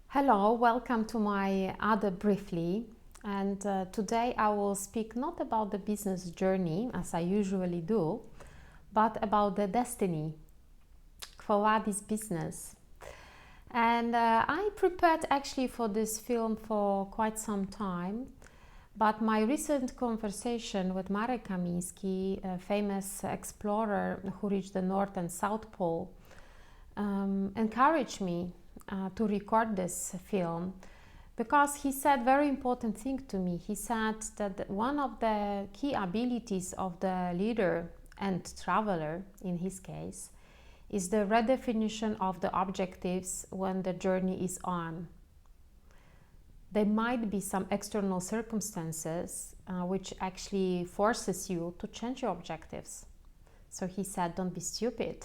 Hello, welcome to my Other Briefly, and today I will speak not about the business journey as I usually do, but about the destiny for Vadis business. And I prepared actually for this film for quite some time, but my recent conversation with Marek Kaminsky, a famous explorer who reached the North and South Pole, encouraged me to record this film, because he said very important thing to me. He said that one of the key abilities of the leader and traveler, in his case, is the redefinition of the objectives when the journey is on. There might be some external circumstances which actually forces you to change your objectives. So he said, don't be stupid.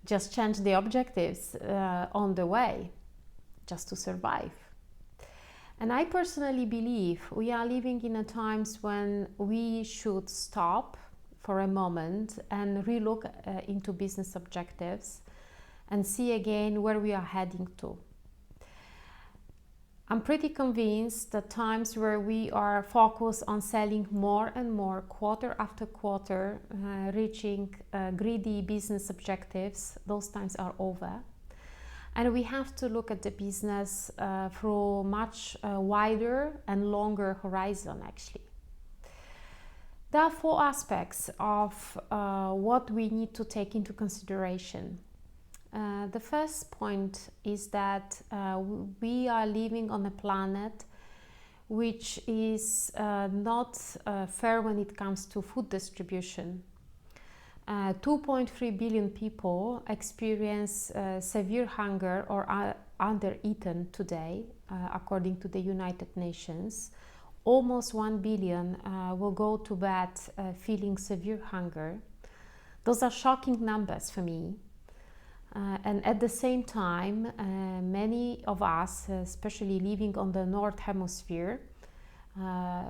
Just change the objectives on the way, just to survive. And I personally believe we are living in a times when we should stop for a moment and relook into business objectives and see again where we are heading to. I'm pretty convinced that times where we are focused on selling more and more quarter after quarter, reaching greedy business objectives, those times are over. And we have to look at the business through much wider and longer horizon actually. There are four aspects of what we need to take into consideration. The first point is that we are living on a planet which is not fair when it comes to food distribution. 2.3 billion people experience severe hunger or are under-eaten today, according to the United Nations. Almost 1 billion will go to bed feeling severe hunger. Those are shocking numbers for me. And at the same time, many of us, especially living on the North Hemisphere,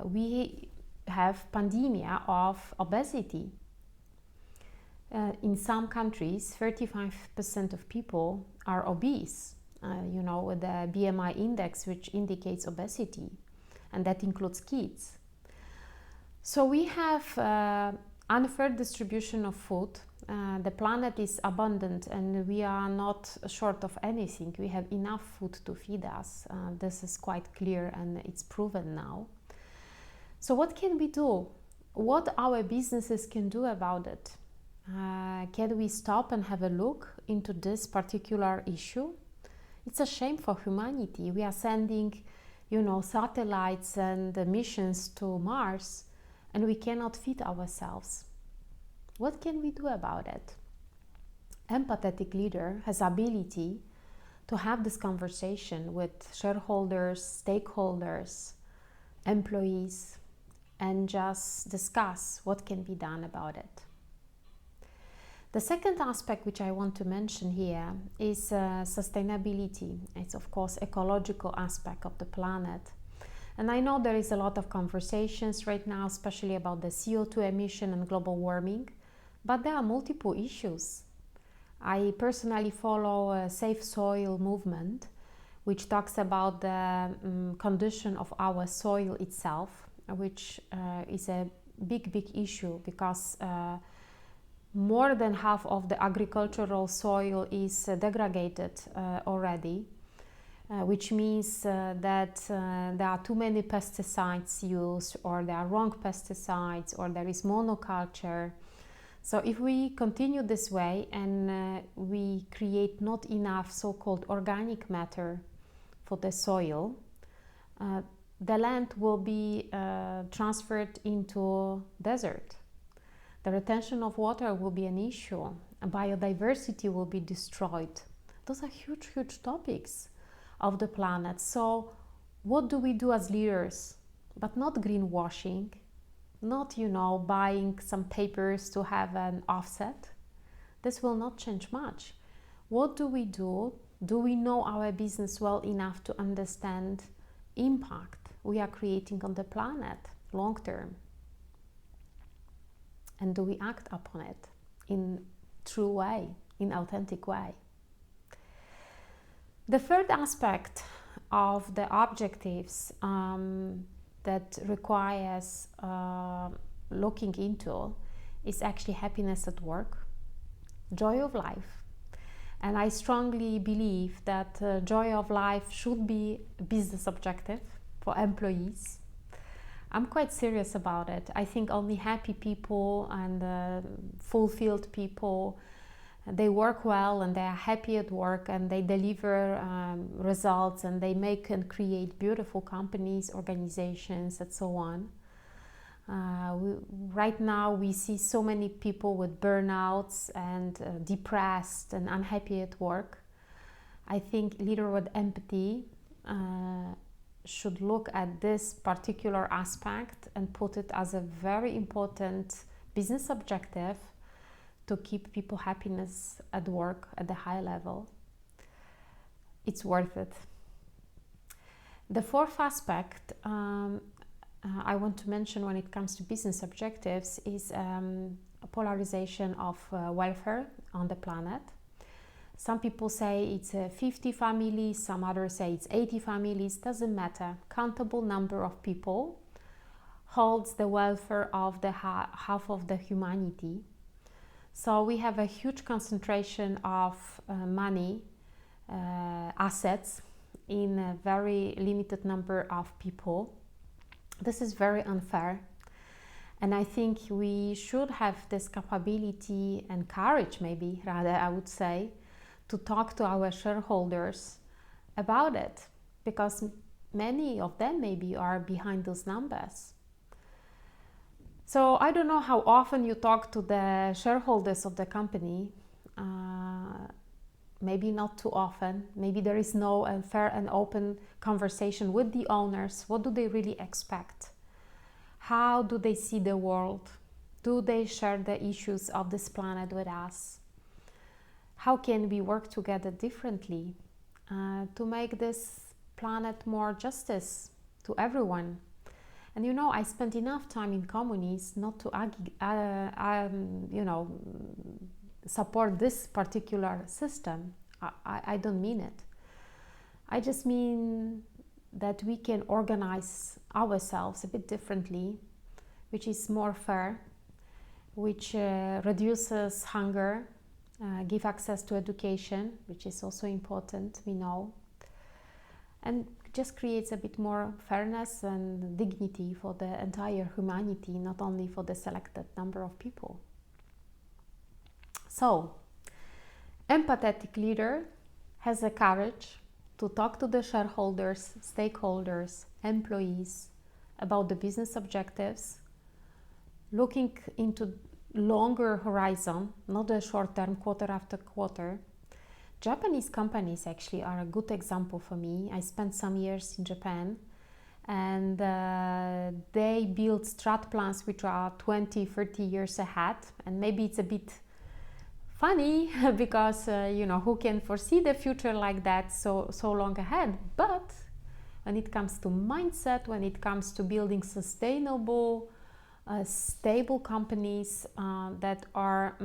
we have pandemia of obesity. In some countries, 35% of people are obese, with the BMI index, which indicates obesity, and that includes kids. So we have unfair distribution of food. The planet is abundant and we are not short of anything. We have enough food to feed us. This is quite clear and it's proven now. So what can we do? What our businesses can do about it? Can we stop and have a look into this particular issue? It's a shame for humanity. We are sending, satellites and missions to Mars, and we cannot feed ourselves. What can we do about it? Empathetic leader has ability to have this conversation with shareholders, stakeholders, employees, and just discuss what can be done about it. The second aspect which I want to mention here is sustainability. It's of course ecological aspect of the planet. And I know there is a lot of conversations right now, especially about the CO2 emission and global warming. But there are multiple issues. I personally follow a Safe Soil movement, which talks about the condition of our soil itself, which is a big issue because more than half of the agricultural soil is degraded already, which means that there are too many pesticides used, or there are wrong pesticides, or there is monoculture. So if we continue this way and we create not enough so-called organic matter for the soil, the land will be transferred into desert. The retention of water will be an issue, and biodiversity will be destroyed. Those are huge topics of the planet. So what do we do as leaders? But not greenwashing, not, buying some papers to have an offset. This will not change much. What do we do Do we know our business well enough to understand impact we are creating on the planet long term? And do we act upon it in true way, in authentic way? The third aspect of the objectives that requires looking into is actually happiness at work, joy of life. And I strongly believe that joy of life should be a business objective for employees. I'm quite serious about it. I think only happy people and fulfilled people, they work well and they are happy at work and they deliver results and they make and create beautiful companies, organizations, and so on. Right now we see so many people with burnouts and depressed and unhappy at work. I think leader with empathy should look at this particular aspect and put it as a very important business objective to keep people happiness at work at the high level. It's worth it. The fourth aspect I want to mention when it comes to business objectives is a polarization of welfare on the planet. Some people say it's 50 families, some others say it's 80 families, doesn't matter. Countable number of people holds the welfare of the half of the humanity. So we have a huge concentration of money, assets in a very limited number of people. This is very unfair, and I think we should have this capability and courage, maybe rather I would say, to talk to our shareholders about it, because many of them maybe are behind those numbers. So I don't know how often you talk to the shareholders of the company. Maybe not too often. Maybe there is no fair and open conversation with the owners. What do they really expect? How do they see the world? Do they share the issues of this planet with us? How can we work together differently to make this planet more justice to everyone? And you know, I spent enough time in communities not to support this particular system. I don't mean it. I just mean that we can organize ourselves a bit differently, which is more fair, which reduces hunger, give access to education, which is also important, we know, and just creates a bit more fairness and dignity for the entire humanity, not only for the selected number of people. So, empathetic leader has the courage to talk to the shareholders, stakeholders, employees about the business objectives, looking into longer horizon, not a short term, quarter after quarter. Japanese companies actually are a good example for me. I spent some years in Japan, and they build strat plans which are 20, 30 years ahead, and maybe it's a bit funny because who can foresee the future like that so long ahead. But when it comes to mindset, when it comes to building sustainable, stable companies that are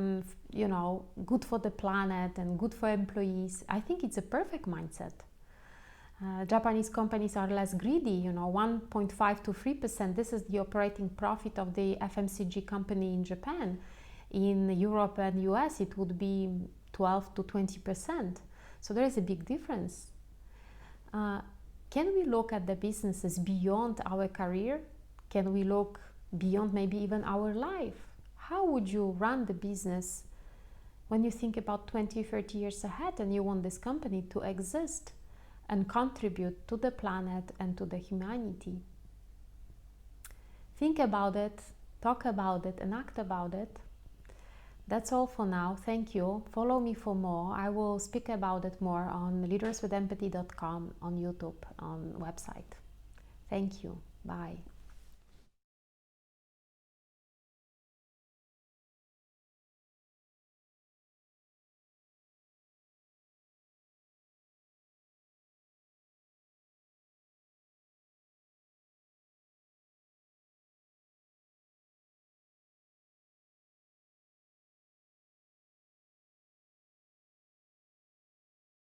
good for the planet and good for employees, I think it's a perfect mindset. Japanese companies are less greedy, 1.5 to 3%. This is the operating profit of the FMCG company in Japan. In Europe and US, it would be 12 to 20%. So there is a big difference. Can we look at the businesses beyond our career? Can we look beyond maybe even our life? How would you run the business when you think about 20, 30 years ahead and you want this company to exist and contribute to the planet and to the humanity? Think about it, talk about it, and act about it. That's all for now. Thank you. Follow me for more. I will speak about it more on leaderswithempathy.com, on YouTube, on website. Thank you. Bye.